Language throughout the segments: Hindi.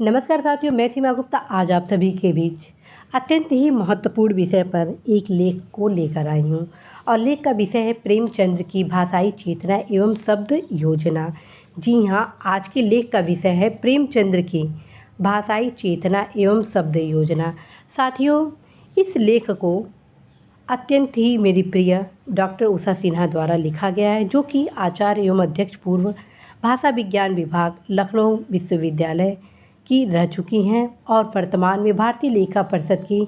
नमस्कार साथियों, मैं सीमा गुप्ता आज आप सभी के बीच अत्यंत ही महत्वपूर्ण विषय पर एक लेख को लेकर आई हूँ। और लेख का विषय है प्रेमचंद्र की भाषाई चेतना एवं शब्द योजना। जी हाँ, आज के लेख का विषय है प्रेमचंद्र की भाषाई चेतना एवं शब्द योजना। साथियों, इस लेख को अत्यंत ही मेरी प्रिय डॉक्टर उषा सिन्हा द्वारा लिखा गया है, जो कि आचार्य एवं अध्यक्ष पूर्व भाषा विज्ञान विभाग लखनऊ विश्वविद्यालय की रह चुकी हैं और वर्तमान में भारतीय लेखा परिषद की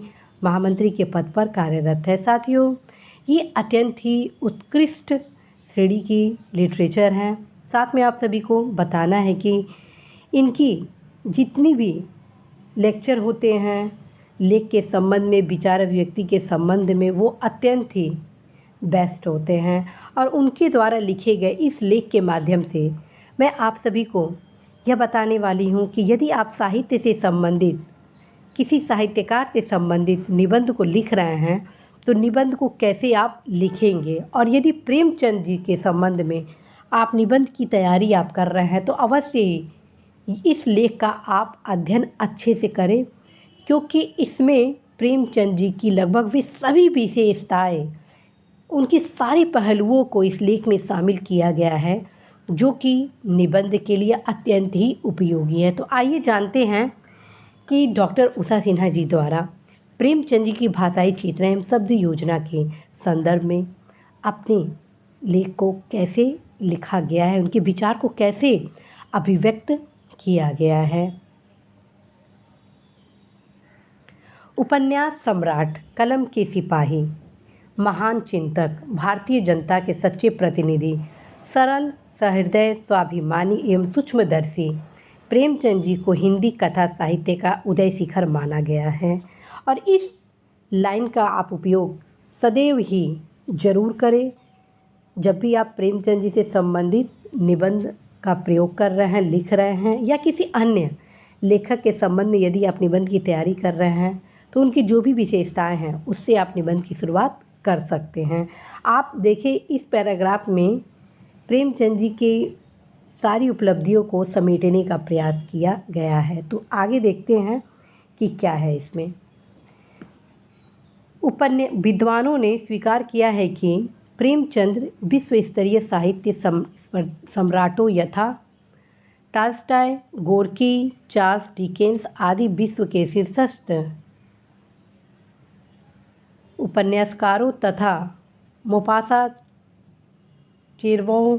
महामंत्री के पद पर कार्यरत है। साथियों, ये अत्यंत ही उत्कृष्ट श्रेणी की लिटरेचर हैं। साथ में आप सभी को बताना है कि इनकी जितनी भी लेक्चर होते हैं लेख के संबंध में, विचार व्यक्ति के संबंध में, वो अत्यंत ही बेस्ट होते हैं। और उनके द्वारा लिखे गए इस लेख के माध्यम से मैं आप सभी को यह बताने वाली हूँ कि यदि आप साहित्य से संबंधित किसी साहित्यकार से संबंधित निबंध को लिख रहे हैं तो निबंध को कैसे आप लिखेंगे, और यदि प्रेमचंद जी के संबंध में आप निबंध की तैयारी आप कर रहे हैं तो अवश्य ही इस लेख का आप अध्ययन अच्छे से करें, क्योंकि इसमें प्रेमचंद जी की लगभग वे सभी विशेषताएं, उनकी सारी पहलुओं को इस लेख में शामिल किया गया है, जो कि निबंध के लिए अत्यंत ही उपयोगी है। तो आइए जानते हैं कि डॉक्टर उषा सिन्हा जी द्वारा प्रेमचंद जी की भाषाई चेतना एवं शब्द योजना के संदर्भ में अपने लेख को कैसे लिखा गया है, उनके विचार को कैसे अभिव्यक्त किया गया है। उपन्यास सम्राट, कलम के सिपाही, महान चिंतक, भारतीय जनता के सच्चे प्रतिनिधि, सरल सहृदय, स्वाभिमानी एवं सूक्ष्मदर्शी प्रेमचंद जी को हिंदी कथा साहित्य का उदय शिखर माना गया है। और इस लाइन का आप उपयोग सदैव ही जरूर करें जब भी आप प्रेमचंद जी से संबंधित निबंध का प्रयोग कर रहे हैं, लिख रहे हैं, या किसी अन्य लेखक के संबंध में यदि आप निबंध की तैयारी कर रहे हैं तो उनकी जो भी विशेषताएं हैं उससे आप निबंध की शुरुआत कर सकते हैं। आप देखिए, इस पैराग्राफ में प्रेमचंद जी की सारी उपलब्धियों को समेटने का प्रयास किया गया है। तो आगे देखते हैं कि क्या है इसमें। विद्वानों ने स्वीकार किया है कि प्रेमचंद विश्व स्तरीय साहित्य सम्राटों यथा टॉल्स्टॉय, गोर्की, चार्ल्स डिकेंस आदि विश्व के शीर्षस्थ उपन्यासकारों तथा मोपासा चेरवों,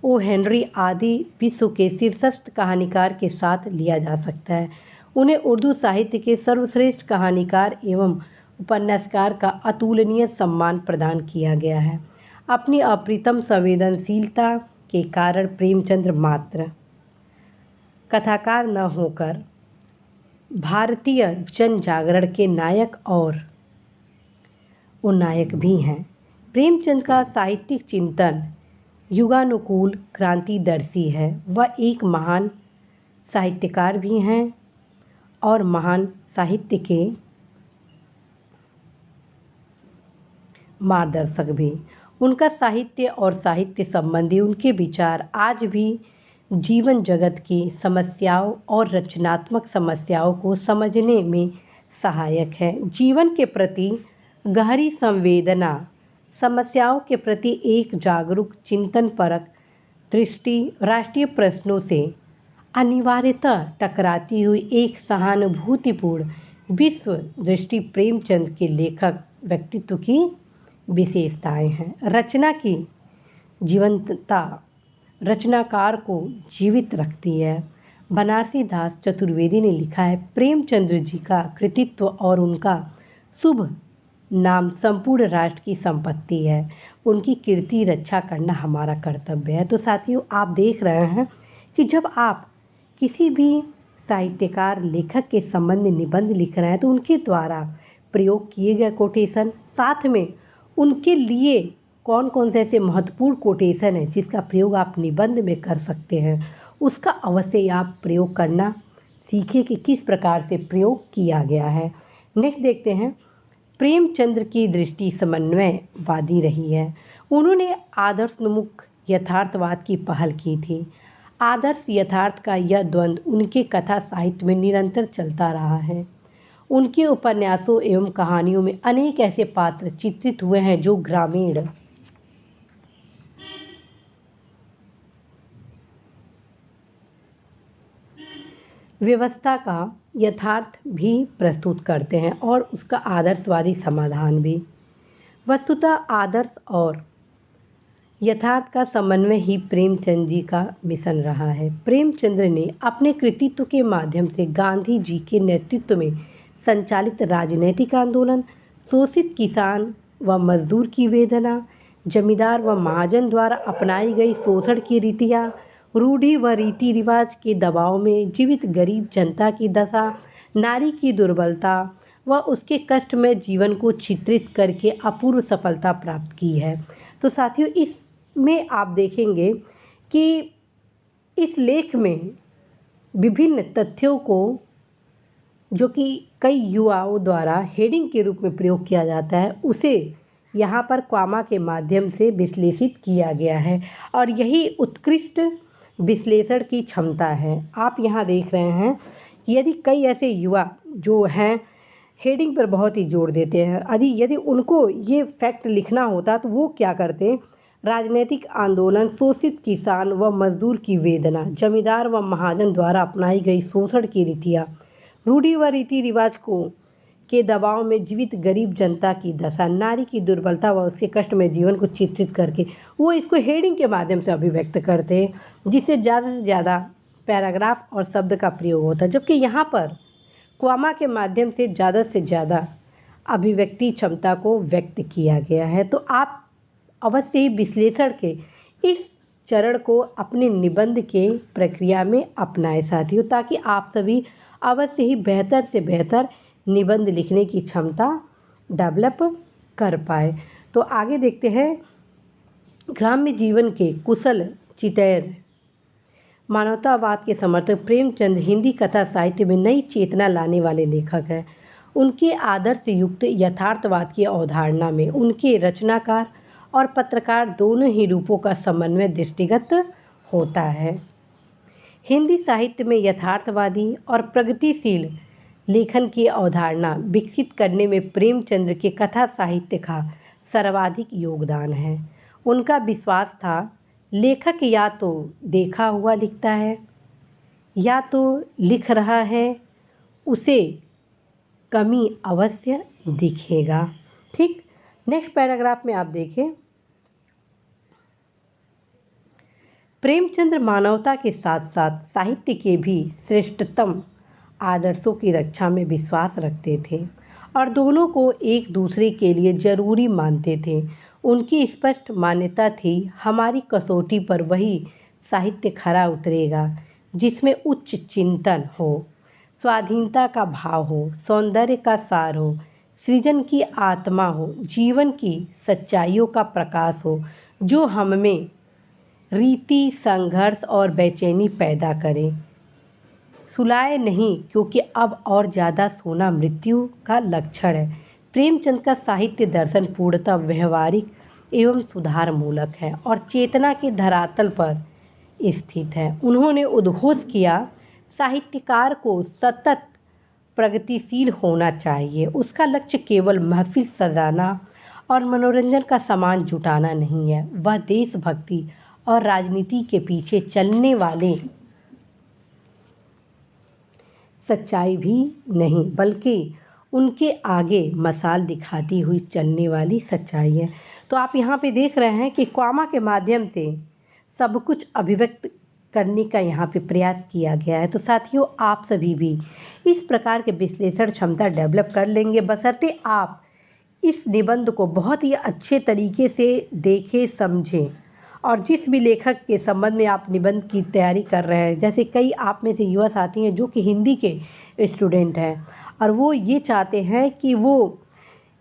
ओ हेनरी आदि विश्व के शीर्षस्थ कहानीकार के साथ लिया जा सकता है। उन्हें उर्दू साहित्य के सर्वश्रेष्ठ कहानीकार एवं उपन्यासकार का अतुलनीय सम्मान प्रदान किया गया है। अपनी अप्रतिम संवेदनशीलता के कारण प्रेमचंद मात्र कथाकार न होकर भारतीय जन जागरण के नायक और नायक भी हैं। प्रेमचंद का साहित्यिक चिंतन युगानुकूल क्रांतिदर्शी है। वह एक महान साहित्यकार भी हैं और महान साहित्य के मार्गदर्शक भी। उनका साहित्य और साहित्य संबंधी उनके विचार आज भी जीवन जगत की समस्याओं और रचनात्मक समस्याओं को समझने में सहायक है। जीवन के प्रति गहरी संवेदना, समस्याओं के प्रति एक जागरूक चिंतनपरक दृष्टि, राष्ट्रीय प्रश्नों से अनिवार्यतः टकराती हुई एक सहानुभूतिपूर्ण विश्व दृष्टि प्रेमचंद के लेखक व्यक्तित्व की विशेषताएं हैं। रचना की जीवंतता रचनाकार को जीवित रखती है। बनारसी दास चतुर्वेदी ने लिखा है, प्रेमचंद्र जी का कृतित्व और उनका शुभ नाम संपूर्ण राष्ट्र की संपत्ति है। उनकी कीर्ति रक्षा करना हमारा कर्तव्य है। तो साथियों, आप देख रहे हैं कि जब आप किसी भी साहित्यकार लेखक के संबंध में निबंध लिख रहे हैं तो उनके द्वारा प्रयोग किए गए कोटेशन, साथ में उनके लिए कौन कौन से ऐसे महत्वपूर्ण कोटेशन है जिसका प्रयोग आप निबंध में कर सकते हैं, उसका अवश्य आप प्रयोग करना सीखें कि किस प्रकार से प्रयोग किया गया है। नेक्स्ट देखते हैं। प्रेमचंद्र की दृष्टि समन्वयवादी रही है। उन्होंने आदर्शोन्मुख यथार्थवाद की पहल की थी। आदर्श यथार्थ का यह द्वंद्व उनके कथा साहित्य में निरंतर चलता रहा है। उनके उपन्यासों एवं कहानियों में अनेक ऐसे पात्र चित्रित हुए हैं जो ग्रामीण व्यवस्था का यथार्थ भी प्रस्तुत करते हैं और उसका आदर्शवादी समाधान भी। वस्तुतः आदर्श और यथार्थ का समन्वय ही प्रेमचंद जी का मिशन रहा है। प्रेमचंद्र ने अपने कृतित्व के माध्यम से गांधी जी के नेतृत्व में संचालित राजनैतिक आंदोलन, शोषित किसान व मजदूर की वेदना, जमींदार व महाजन द्वारा अपनाई गई शोषण की रीतियाँ, रूढ़ि व रीति रिवाज के दबाव में जीवित गरीब जनता की दशा, नारी की दुर्बलता व उसके कष्टमय जीवन को चित्रित करके अपूर्व सफलता प्राप्त की है। तो साथियों, इसमें आप देखेंगे कि इस लेख में विभिन्न तथ्यों को, जो कि कई युवाओं द्वारा हेडिंग के रूप में प्रयोग किया जाता है, उसे यहाँ पर कॉमा के माध्यम से विश्लेषित किया गया है और यही उत्कृष्ट विश्लेषण की क्षमता है। आप यहाँ देख रहे हैं कि यदि कई ऐसे युवा जो हैं हेडिंग पर बहुत ही जोर देते हैं, यदि उनको ये फैक्ट लिखना होता तो वो क्या करते? राजनीतिक आंदोलन, शोषित किसान व मजदूर की वेदना, जमींदार व महाजन द्वारा अपनाई गई शोषण की रीतियाँ, रूढ़ि व रीति रिवाज के दबाव में जीवित गरीब जनता की दशा, नारी की दुर्बलता व उसके कष्टमय जीवन को चित्रित करके वो इसको हेडिंग के माध्यम से अभिव्यक्त करते हैं, जिससे ज़्यादा से ज़्यादा पैराग्राफ और शब्द का प्रयोग होता है। जबकि यहाँ पर कॉमा के माध्यम से ज़्यादा अभिव्यक्ति क्षमता को व्यक्त किया गया है। तो आप अवश्य ही विश्लेषण के इस चरण को अपने निबंध के प्रक्रिया में अपनाएं साथियों, ताकि आप सभी अवश्य ही बेहतर से बेहतर निबंध लिखने की क्षमता डेवलप कर पाए। तो आगे देखते हैं। ग्राम्य जीवन के कुशल चितैर मानवतावाद के समर्थक प्रेमचंद हिंदी कथा साहित्य में नई चेतना लाने वाले लेखक हैं। उनके आदर्श युक्त यथार्थवाद की अवधारणा में उनके रचनाकार और पत्रकार दोनों ही रूपों का समन्वय दृष्टिगत होता है। हिंदी साहित्य में यथार्थवादी और प्रगतिशील लेखन की अवधारणा विकसित करने में प्रेमचंद के कथा साहित्य का सर्वाधिक योगदान है। उनका विश्वास था, लेखक या तो देखा हुआ लिखता है या तो लिख रहा है, उसे कमी अवश्य दिखेगा। ठीक, नेक्स्ट पैराग्राफ में आप देखें। प्रेमचंद मानवता के साथ साथ साहित्य के भी श्रेष्ठतम आदर्शों की रक्षा में विश्वास रखते थे और दोनों को एक दूसरे के लिए जरूरी मानते थे। उनकी स्पष्ट मान्यता थी, हमारी कसौटी पर वही साहित्य खरा उतरेगा जिसमें उच्च चिंतन हो, स्वाधीनता का भाव हो, सौंदर्य का सार हो, सृजन की आत्मा हो, जीवन की सच्चाइयों का प्रकाश हो, जो हमें रीति, संघर्ष और बेचैनी पैदा करे, सुलाए नहीं, क्योंकि अब और ज़्यादा सोना मृत्यु का लक्षण है। प्रेमचंद का साहित्य दर्शन पूर्णतः व्यवहारिक एवं सुधारमूलक है और चेतना के धरातल पर स्थित है। उन्होंने उद्घोष किया, साहित्यकार को सतत प्रगतिशील होना चाहिए। उसका लक्ष्य केवल महफिल सजाना और मनोरंजन का सामान जुटाना नहीं है, वह देशभक्ति और राजनीति के पीछे चलने वाले सच्चाई भी नहीं, बल्कि उनके आगे मसाल दिखाती हुई चलने वाली सच्चाई है। तो आप यहाँ पे देख रहे हैं कि कॉमा के माध्यम से सब कुछ अभिव्यक्त करने का यहाँ पे प्रयास किया गया है। तो साथियों, आप सभी भी इस प्रकार के विश्लेषण क्षमता डेवलप कर लेंगे, बशर्ते आप इस निबंध को बहुत ही अच्छे तरीके से देखें, समझें। और जिस भी लेखक के संबंध में आप निबंध की तैयारी कर रहे हैं, जैसे कई आप में से युवा साथी हैं जो कि हिंदी के स्टूडेंट हैं और वो ये चाहते हैं कि वो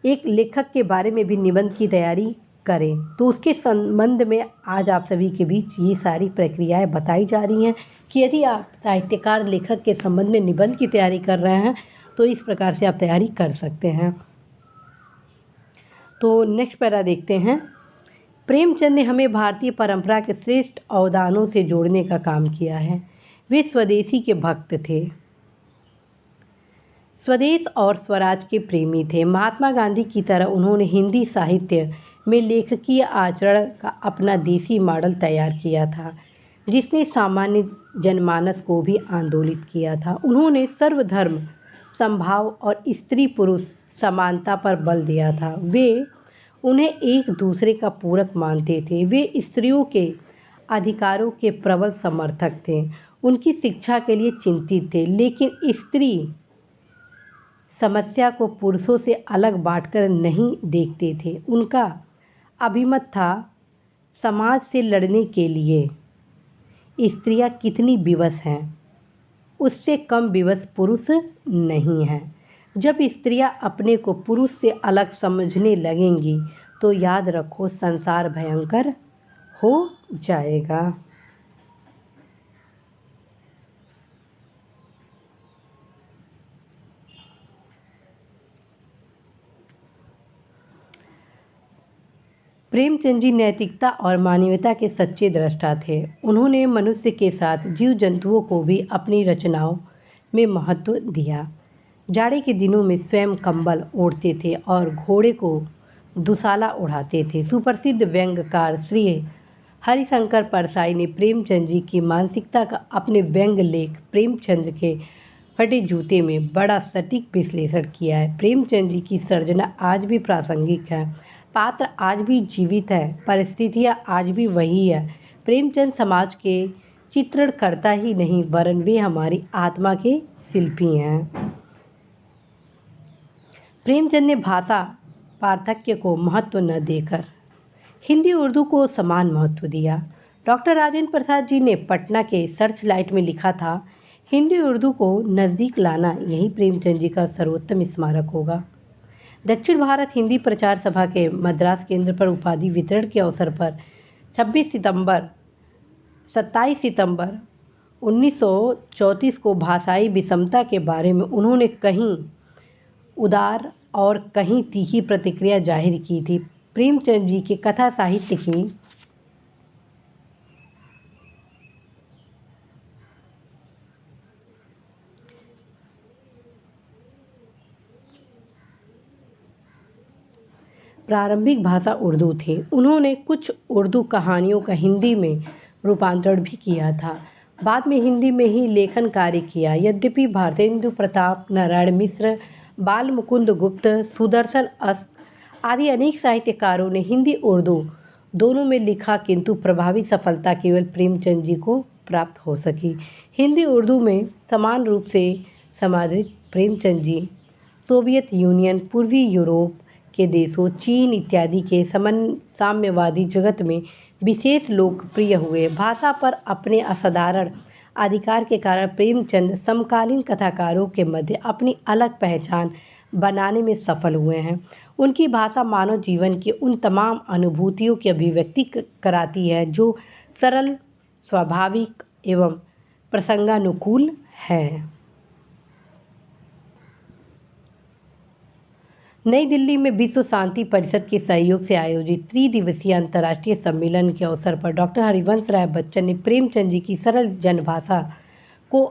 एक लेखक के बारे में भी निबंध की तैयारी करें, तो उसके संबंध में आज आप सभी के बीच ये सारी प्रक्रियाएं बताई जा रही हैं कि यदि आप साहित्यकार लेखक के संबंध में निबंध की तैयारी कर रहे हैं तो इस प्रकार से आप तैयारी कर सकते हैं। तो नेक्स्ट पैरा देखते हैं। प्रेमचंद ने हमें भारतीय परंपरा के श्रेष्ठ अवदानों से जोड़ने का काम किया है। वे स्वदेशी के भक्त थे, स्वदेश और स्वराज के प्रेमी थे। महात्मा गांधी की तरह उन्होंने हिंदी साहित्य में लेखकीय आचरण का अपना देसी मॉडल तैयार किया था, जिसने सामान्य जनमानस को भी आंदोलित किया था। उन्होंने सर्वधर्म समभाव और स्त्री पुरुष समानता पर बल दिया था। वे उन्हें एक दूसरे का पूरक मानते थे। वे स्त्रियों के अधिकारों के प्रबल समर्थक थे, उनकी शिक्षा के लिए चिंतित थे, लेकिन स्त्री समस्या को पुरुषों से अलग बांटकर नहीं देखते थे। उनका अभिमत था, समाज से लड़ने के लिए स्त्रियां कितनी विवश हैं, उससे कम विवश पुरुष नहीं हैं। जब स्त्रियां अपने को पुरुष से अलग समझने लगेंगी तो याद रखो, संसार भयंकर हो जाएगा। प्रेमचंद जी नैतिकता और मानवीयता के सच्चे दृष्टा थे। उन्होंने मनुष्य के साथ जीव जंतुओं को भी अपनी रचनाओं में महत्व दिया। जाड़े के दिनों में स्वयं कंबल ओढ़ते थे और घोड़े को दुशाला उड़ाते थे। सुप्रसिद्ध व्यंग्यकार श्री हरिशंकर परसाई ने प्रेमचंद जी की मानसिकता का अपने व्यंग्य लेख प्रेमचंद के फटे जूते में बड़ा सटीक विश्लेषण किया है। प्रेमचंद जी की सर्जना आज भी प्रासंगिक है, पात्र आज भी जीवित है, परिस्थितियाँ आज भी वही है। प्रेमचंद समाज के चित्रण करता ही नहीं, वरन वे हमारी आत्मा के शिल्पी हैं। प्रेमचंद ने भाषा पार्थक्य को महत्व न देकर हिंदी उर्दू को समान महत्व दिया। डॉक्टर राजेंद्र प्रसाद जी ने पटना के सर्च लाइट में लिखा था, हिंदी उर्दू को नज़दीक लाना यही प्रेमचंद जी का सर्वोत्तम स्मारक होगा। दक्षिण भारत हिंदी प्रचार सभा के मद्रास केंद्र पर उपाधि वितरण के अवसर पर 27 सितंबर 1934 को भाषाई विषमता के बारे में उन्होंने कहीं उदार और कहीं तीखी प्रतिक्रिया जाहिर की थी। प्रेमचंद जी के कथा साहित्य की प्रारंभिक भाषा उर्दू थी। उन्होंने कुछ उर्दू कहानियों का हिंदी में रूपांतरण भी किया था। बाद में हिंदी में ही लेखन कार्य किया। यद्यपि भारतेंदु प्रताप, नारायण मिश्र, बाल मुकुंद गुप्त, सुदर्शन अस्त आदि अनेक साहित्यकारों ने हिंदी उर्दू दोनों में लिखा, किंतु प्रभावी सफलता केवल प्रेमचंद जी को प्राप्त हो सकी। हिंदी उर्दू में समान रूप से समादृत प्रेमचंद जी सोवियत यूनियन, पूर्वी यूरोप के देशों, चीन इत्यादि के साम्यवादी जगत में विशेष लोकप्रिय हुए। भाषा पर अपने असाधारण अधिकार के कारण प्रेमचंद समकालीन कथाकारों के मध्य अपनी अलग पहचान बनाने में सफल हुए हैं। उनकी भाषा मानव जीवन की उन तमाम अनुभूतियों की अभिव्यक्ति कराती है जो सरल, स्वाभाविक एवं प्रसंगानुकूल है। नई दिल्ली में विश्व शांति परिषद के सहयोग से आयोजित त्रिदिवसीय अंतर्राष्ट्रीय सम्मेलन के अवसर पर डॉक्टर हरिवंश राय बच्चन ने प्रेमचंद जी की सरल जनभाषा को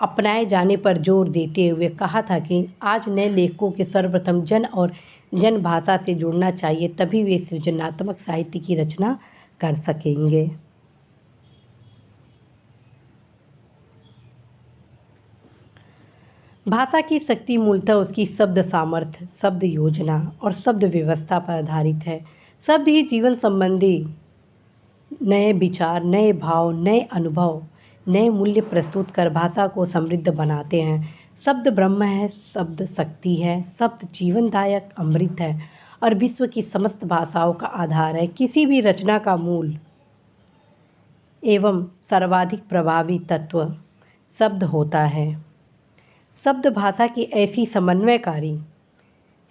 अपनाए जाने पर जोर देते हुए कहा था कि आज नए लेखकों के सर्वप्रथम जन और जनभाषा से जुड़ना चाहिए, तभी वे सृजनात्मक साहित्य की रचना कर सकेंगे। भाषा की शक्ति मूलतः उसकी शब्द सामर्थ्य, शब्द योजना और शब्द व्यवस्था पर आधारित है। शब्द ही जीवन संबंधी नए विचार, नए भाव, नए अनुभव, नए मूल्य प्रस्तुत कर भाषा को समृद्ध बनाते हैं। शब्द ब्रह्म है, शब्द शक्ति है, शब्द जीवनदायक अमृत है और विश्व की समस्त भाषाओं का आधार है। किसी भी रचना का मूल एवं सर्वाधिक प्रभावी तत्व शब्द होता है। शब्द भाषा की ऐसी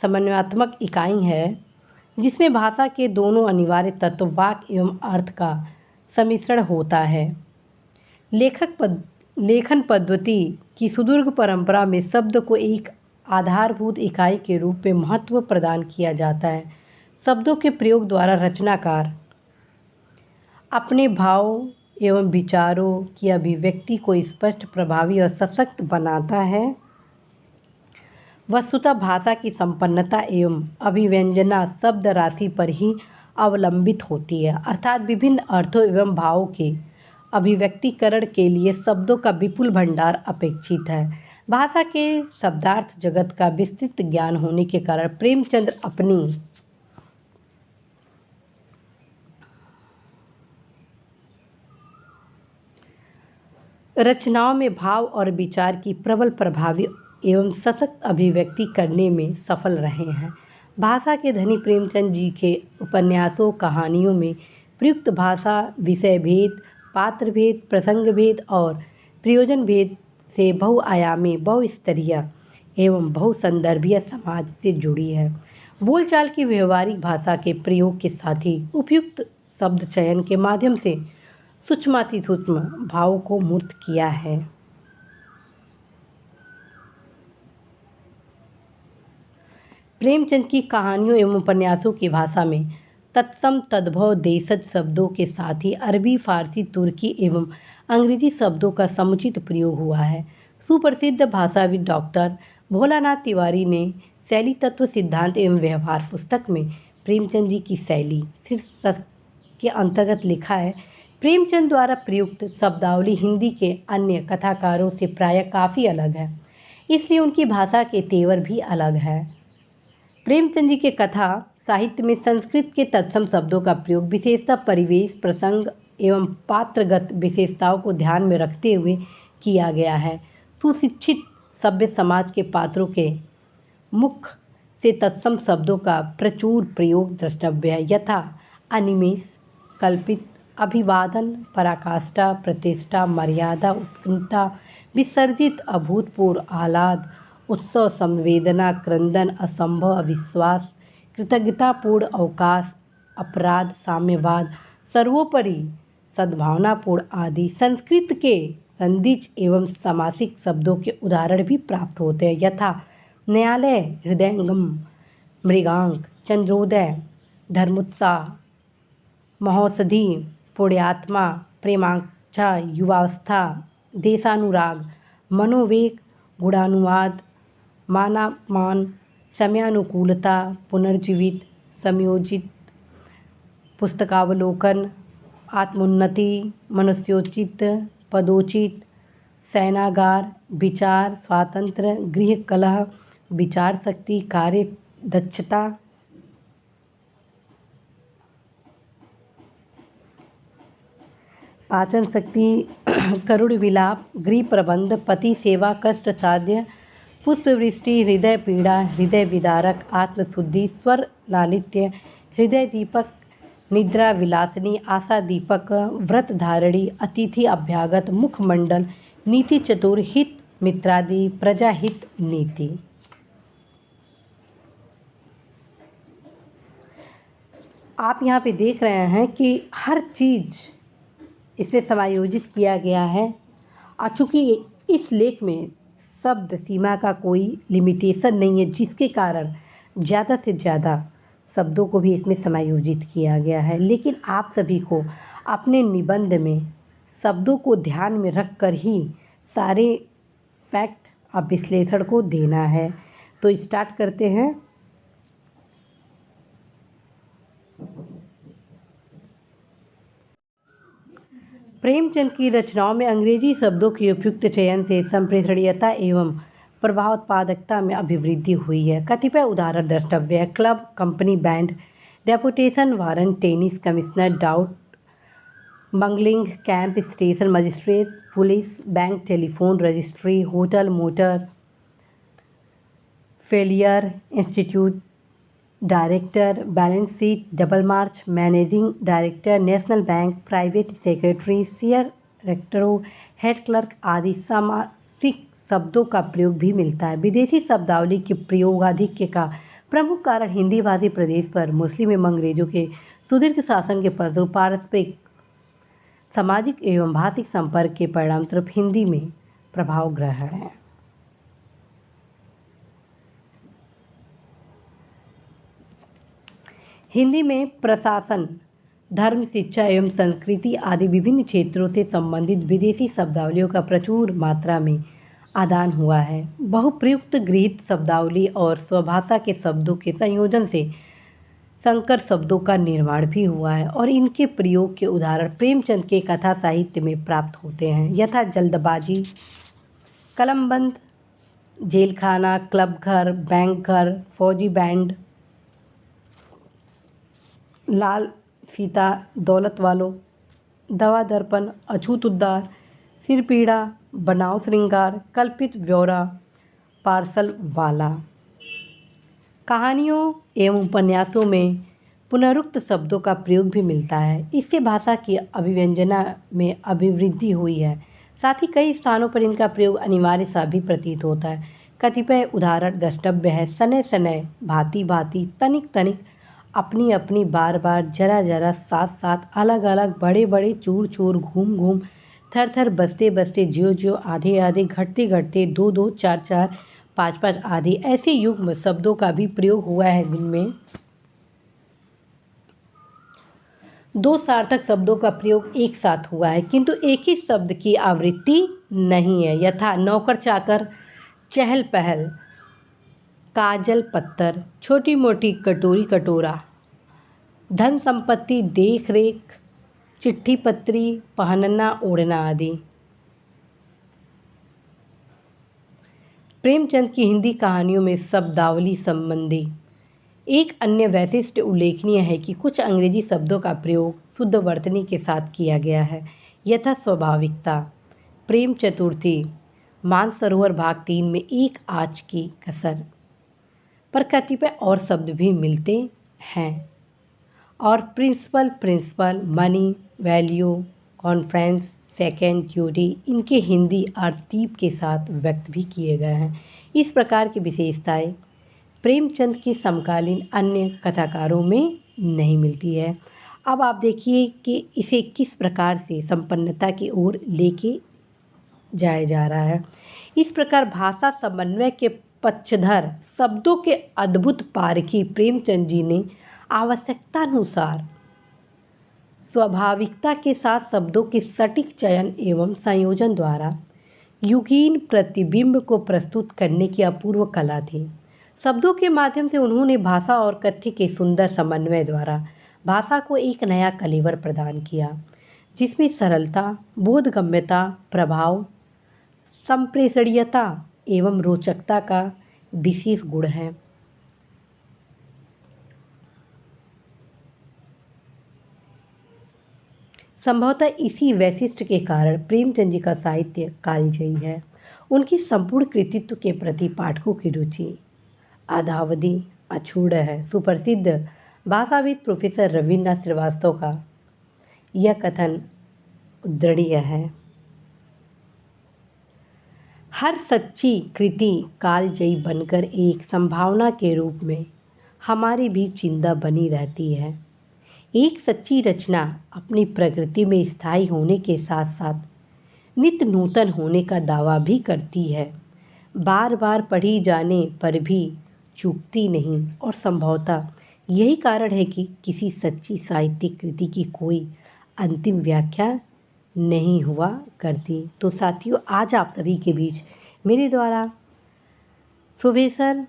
समन्वयात्मक इकाई है जिसमें भाषा के दोनों अनिवार्य तत्व वाक्य एवं अर्थ का सम्मिश्रण होता है। लेखन पद्धति की सुदीर्घ परंपरा में शब्द को एक आधारभूत इकाई के रूप में महत्व प्रदान किया जाता है। शब्दों के प्रयोग द्वारा रचनाकार अपने भाव एवं विचारों की अभिव्यक्ति को स्पष्ट, प्रभावी और सशक्त बनाता है। वस्तुतः भाषा की संपन्नता एवं अभिव्यंजना शब्द राशि पर ही अवलंबित होती है, अर्थात विभिन्न अर्थों एवं भावों के अभिव्यक्तिकरण के लिए शब्दों का विपुल भंडार अपेक्षित है। भाषा के शब्दार्थ जगत का विस्तृत ज्ञान होने के कारण प्रेमचंद अपनी रचनाओं में भाव और विचार की प्रबल, प्रभावी एवं सशक्त अभिव्यक्ति करने में सफल रहे हैं। भाषा के धनी प्रेमचंद जी के उपन्यासों, कहानियों में प्रयुक्त भाषा विषय भेद, पात्र भेद, प्रसंग भेद और प्रयोजन भेद से बहुआयामी, बहुस्तरीय एवं बहुसंदर्भीय समाज से जुड़ी है। बोलचाल की व्यवहारिक भाषा के प्रयोग के साथ ही उपयुक्त शब्द चयन के माध्यम से सूक्ष्मातिसूक्ष्म भाव को मूर्त किया है। प्रेमचंद की कहानियों एवं उपन्यासों की भाषा में तत्सम तद्भव देशज शब्दों के साथ ही अरबी, फारसी, तुर्की एवं अंग्रेजी शब्दों का समुचित प्रयोग हुआ है। सुप्रसिद्ध भाषाविद डॉक्टर भोलानाथ तिवारी ने शैली तत्व, सिद्धांत एवं व्यवहार पुस्तक में प्रेमचंद जी की शैली शीर्षक के अंतर्गत लिखा है, प्रेमचंद द्वारा प्रयुक्त शब्दावली हिंदी के अन्य कथाकारों से प्रायः काफ़ी अलग है, इसलिए उनकी भाषा के तेवर भी अलग है। प्रेमचंद जी के कथा साहित्य में संस्कृत के तत्सम शब्दों का प्रयोग विशेषतः परिवेश, प्रसंग एवं पात्रगत विशेषताओं को ध्यान में रखते हुए किया गया है। सुशिक्षित सभ्य समाज के पात्रों के मुख से तत्सम शब्दों का प्रचुर प्रयोग द्रष्टव्य है, यथा अनिमेष, कल्पित, अभिवादन, पराकाष्ठा, प्रतिष्ठा, मर्यादा, उत्कंठा, विसर्जित, अभूतपूर्व, आह्लाद, उत्सव, संवेदना, क्रंदन, असंभव, अविश्वास, कृतज्ञतापूर्ण, अवकाश, अपराध, साम्यवाद, सर्वोपरि सद्भावनापूर्ण आदि संस्कृत के संदिग्ध एवं समासिक शब्दों के उदाहरण भी प्राप्त होते हैं, यथा न्यायालय, हृदयंगम, मृगांक, चंद्रोदय, धर्मोत्साह, महौषधि, पुण्यात्मा, प्रेमांक्षा, युवावस्था, देशानुराग, मनोवेग, गुणानुवाद, मानापमान, समयानुकूलता, पुनर्जीवित, समयोचित, पुस्तकावलोकन, आत्मोन्नति, मनुष्योचित, पदोचित, शयनागार, विचार स्वातंत्र्य, गृह कलह, विचार शक्ति, कार्य दक्षता, पाचन शक्ति, करुण विलाप, गृह प्रबंध, पति सेवा, कष्ट साध्य, पुष्पवृष्टि, हृदय पीड़ा, हृदय विदारक, आत्मशुद्धि, स्वर लालित्य, हृदय दीपक, निद्रा विलासिनी, आशा दीपक, व्रत धारणी, अतिथि अभ्यागत, मुखमंडल, नीति चतुर, हित मित्रादि, प्रजाहित नीति। आप यहाँ पे देख रहे हैं कि हर चीज़ इसमें समायोजित किया गया है, और चूँकि इस लेख में शब्द सीमा का कोई लिमिटेशन नहीं है, जिसके कारण ज़्यादा से ज़्यादा शब्दों को भी इसमें समायोजित किया गया है। लेकिन आप सभी को अपने निबंध में शब्दों को ध्यान में रख कर ही सारे फैक्ट और विश्लेषण को देना है। तो स्टार्ट करते हैं। प्रेमचंद की रचनाओं में अंग्रेजी शब्दों के उपयुक्त चयन से संप्रेषणीयता एवं प्रभावोत्पादकता में अभिवृद्धि हुई है। कतिपय उदाहरण द्रष्टव्य है। Club, company, band, deputation, warrant, tennis, commissioner, doubt, bungling, camp, station, magistrate, police, bank, telephone, registry, hotel, motor, failure, institute, director, balance sheet, double march, managing director, national bank, private secretary, share रेक्टरों, हेड क्लर्क आदि समासिक शब्दों का प्रयोग भी मिलता है। विदेशी शब्दावली के प्रयोगाधिक्य का प्रमुख कारण हिंदी भाषी प्रदेश पर मुस्लिम एवं अंग्रेजों के सुदीर्घ शासन के फलस्वरूप पारस्परिक सामाजिक एवं भाषिक संपर्क के परिणामस्वरूप हिंदी में प्रभाव ग्रहण है। हिंदी में प्रशासन, धर्म, शिक्षा एवं संस्कृति आदि विभिन्न क्षेत्रों से संबंधित विदेशी शब्दावलियों का प्रचुर मात्रा में आदान हुआ है। बहुप्रयुक्त गृहीत शब्दावली और स्वभाषा के शब्दों के संयोजन से संकर शब्दों का निर्माण भी हुआ है और इनके प्रयोग के उदाहरण प्रेमचंद के कथा साहित्य में प्राप्त होते हैं, यथा जल्दबाजी, कलमबंद, जेलखाना, क्लब घर, बैंक घर, फौजी बैंड, लाल फीता, दौलत वालों, दवा दर्पण, अछूत उद्धार, सिर पीड़ा, बनाव श्रृंगार, कल्पित ब्यौरा, पार्सल वाला। कहानियों एवं उपन्यासों में पुनरुक्त शब्दों का प्रयोग भी मिलता है। इससे भाषा की अभिव्यंजना में अभिवृद्धि हुई है। साथ ही कई स्थानों पर इनका प्रयोग अनिवार्य सा भी प्रतीत होता है। कतिपय उदाहरण द्रष्टव्य है। सनय सनय, भांति भांति, तनिक तनिक, अपनी अपनी, बार बार, जरा जरा, साथ साथ, अलग अलग, बड़े बड़े, चूर चूर, घूम घूम, थर थर, बसते बसते, ज्यो ज्यो, आधे आधे, घटते घटते, दो दो, चार चार, पाँच पाँच आदि ऐसे युग्म शब्दों का भी प्रयोग हुआ है जिनमें दो सार्थक शब्दों का प्रयोग एक साथ हुआ है किंतु एक ही शब्द की आवृत्ति नहीं है, यथा नौकर चाकर, चहल पहल, काजल पत्थर, छोटी मोटी, कटोरी कटोरा, धन संपत्ति, देख रेख, चिट्ठी पत्री, पहनना ओढ़ना आदि। प्रेमचंद की हिंदी कहानियों में शब्दावली संबंधी एक अन्य वैशिष्ट्य उल्लेखनीय है कि कुछ अंग्रेजी शब्दों का प्रयोग शुद्ध वर्तनी के साथ किया गया है, यथा स्वाभाविकता, प्रेम चतुर्थी, मानसरोवर भाग 3 में एक आँच की कसर, पर कतिपय और शब्द भी मिलते हैं। और principal, principal, money, value, conference, second, duty, इनके हिंदी अर्तीब के साथ व्यक्त भी किए गए हैं। इस प्रकार की विशेषताएं प्रेमचंद के समकालीन अन्य कथाकारों में नहीं मिलती है। अब आप देखिए कि इसे किस प्रकार से संपन्नता की ओर लेके जाया जा रहा है। इस प्रकार भाषा समन्वय के पक्षधर, शब्दों के अद्भुत पारखी प्रेमचंद जी ने आवश्यकतानुसार स्वाभाविकता के साथ शब्दों के सटीक चयन एवं संयोजन द्वारा युगीन प्रतिबिंब को प्रस्तुत करने की अपूर्व कला थी। शब्दों के माध्यम से उन्होंने भाषा और कथ्य के सुंदर समन्वय द्वारा भाषा को एक नया कलेवर प्रदान किया, जिसमें सरलता, बोधगम्यता, प्रभाव, संप्रेषणीयता एवं रोचकता का विशेष गुण है। संभवतः इसी वैशिष्ट्य के कारण प्रेमचंद जी का साहित्य कालजयी है। उनकी संपूर्ण कृतित्व के प्रति पाठकों की रुचि अधावधि अछूड़ है। सुप्रसिद्ध भाषाविद प्रोफेसर रविन्द्रनाथ श्रीवास्तव का यह कथन उद्धरणीय है। हर सच्ची कृति कालजयी बनकर एक संभावना के रूप में हमारी भी जिंदा बनी रहती है। एक सच्ची रचना अपनी प्रकृति में स्थायी होने के साथ साथ नित्य नूतन होने का दावा भी करती है। बार बार पढ़ी जाने पर भी चूकती नहीं और संभवतः यही कारण है कि किसी सच्ची साहित्यिक कृति की कोई अंतिम व्याख्या नहीं हुआ करती। तो साथियों, आज आप सभी के बीच मेरे द्वारा प्रोफेसर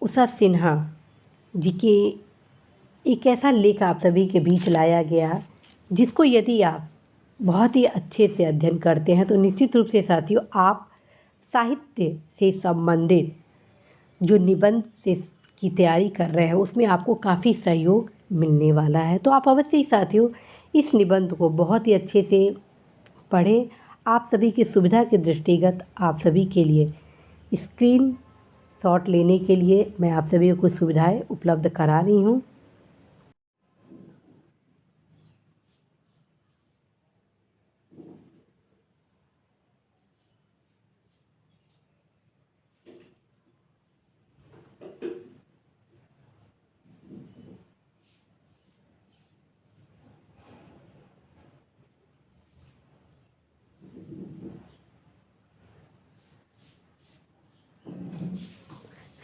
उषा सिन्हा जी के एक ऐसा लेख आप सभी के बीच लाया गया जिसको यदि आप बहुत ही अच्छे से अध्ययन करते हैं तो निश्चित रूप से साथियों आप साहित्य से संबंधित जो निबंध से की तैयारी कर रहे हैं उसमें आपको काफ़ी सहयोग मिलने वाला है। तो आप अवश्य ही साथियों इस निबंध को बहुत ही अच्छे से पढ़ें। आप सभी की सुविधा के दृष्टिगत आप सभी के लिए स्क्रीन शॉट लेने के लिए मैं आप सभी को कुछ सुविधाएं उपलब्ध करा रही हूँ।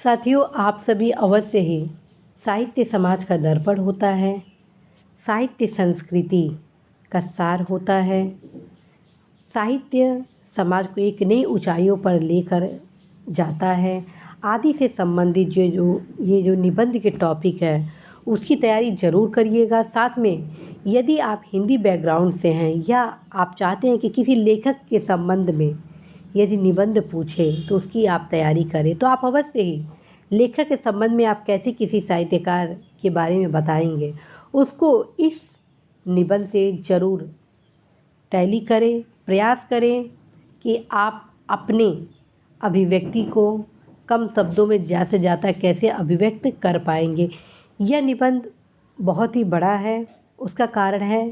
साथियों, आप सभी अवश्य ही साहित्य समाज का दर्पण होता है। साहित्य संस्कृति का सार होता है। साहित्य समाज को एक नई ऊंचाइयों पर लेकर जाता है। आदि से संबंधित ये जो निबंध के टॉपिक है उसकी तैयारी ज़रूर करिएगा। साथ में यदि आप हिंदी बैकग्राउंड से हैं या आप चाहते हैं कि किसी लेखक के संबंध में यदि निबंध पूछे तो उसकी आप तैयारी करें, तो आप अवश्य ही लेखक के संबंध में आप कैसे किसी साहित्यकार के बारे में बताएंगे उसको इस निबंध से ज़रूर टैली करें। प्रयास करें कि आप अपने अभिव्यक्ति को कम शब्दों में ज़्यादा से ज़्यादा कैसे अभिव्यक्त कर पाएंगे। यह निबंध बहुत ही बड़ा है। उसका कारण है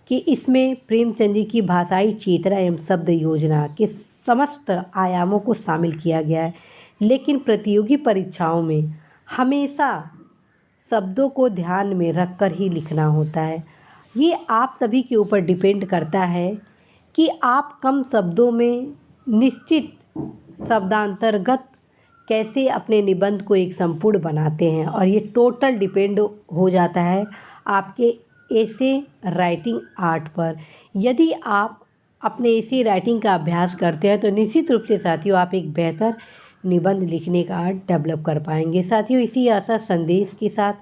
कि इसमें प्रेमचंद जी की भाषाई चेतना एवं शब्द योजना के समस्त आयामों को शामिल किया गया है। लेकिन प्रतियोगी परीक्षाओं में हमेशा शब्दों को ध्यान में रखकर ही लिखना होता है। ये आप सभी के ऊपर डिपेंड करता है कि आप कम शब्दों में निश्चित शब्दांतर्गत कैसे अपने निबंध को एक संपूर्ण बनाते हैं, और ये टोटल डिपेंड हो जाता है आपके ऐसे राइटिंग आर्ट पर। यदि आप अपने ऐसे राइटिंग का अभ्यास करते हैं तो निश्चित रूप से साथियों आप एक बेहतर निबंध लिखने का आर्ट डेवलप कर पाएंगे। साथियों इसी आशा संदेश के साथ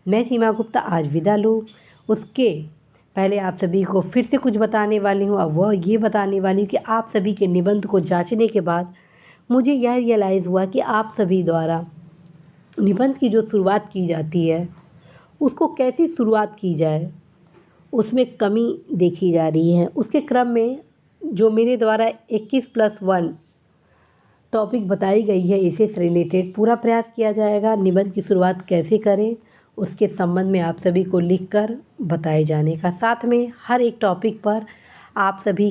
मैं सीमा गुप्ता आज विदा लूँ। उसके पहले आप सभी को फिर से कुछ बताने वाली हूँ। अब वह ये बताने वाली हूँ कि आप सभी के निबंध को जांचने के बाद मुझे यह रियलाइज़ हुआ कि आप सभी द्वारा निबंध की जो शुरुआत की जाती है उसको कैसी शुरुआत की जाए उसमें कमी देखी जा रही है। उसके क्रम में जो मेरे द्वारा 21+1 टॉपिक बताई गई है इसे से रिलेटेड पूरा प्रयास किया जाएगा। निबंध की शुरुआत कैसे करें उसके संबंध में आप सभी को लिखकर बताए जाने का। साथ में हर एक टॉपिक पर आप सभी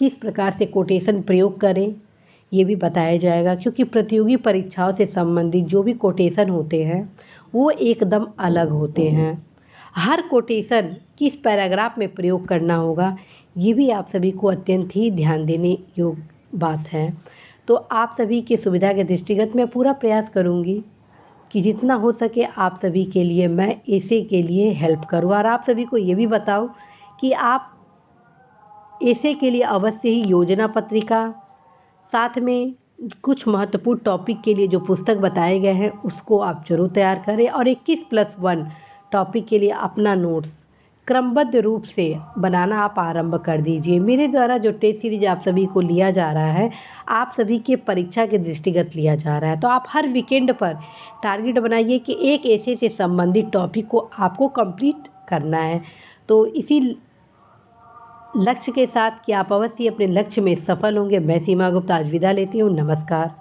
किस प्रकार से कोटेशन प्रयोग करें ये भी बताया जाएगा, क्योंकि प्रतियोगी परीक्षाओं से संबंधित जो भी कोटेशन होते हैं वो एकदम अलग होते हैं। हर कोटेशन किस पैराग्राफ में प्रयोग करना होगा ये भी आप सभी को अत्यंत ही ध्यान देने योग्य बात है। तो आप सभी की सुविधा के दृष्टिगत मैं पूरा प्रयास करूँगी कि जितना हो सके आप सभी के लिए मैं ऐसे के लिए हेल्प करूँ, और आप सभी को ये भी बताऊँ कि आप ऐसे के लिए अवश्य ही योजना पत्रिका, साथ में कुछ महत्वपूर्ण टॉपिक के लिए जो पुस्तक बताए गए हैं उसको आप जरूर तैयार करें, और 21+1 टॉपिक के लिए अपना नोट्स क्रमबद्ध रूप से बनाना आप आरंभ कर दीजिए। मेरे द्वारा जो टेस्ट सीरीज आप सभी को लिया जा रहा है आप सभी के परीक्षा के दृष्टिगत लिया जा रहा है, तो आप हर वीकेंड पर टारगेट बनाइए कि एक ऐसे से संबंधित टॉपिक को आपको कंप्लीट करना है। तो इसी लक्ष्य के साथ कि आप अवश्य अपने लक्ष्य में सफल होंगे, मैं सीमा गुप्ता आज विदा लेती हूँ। नमस्कार।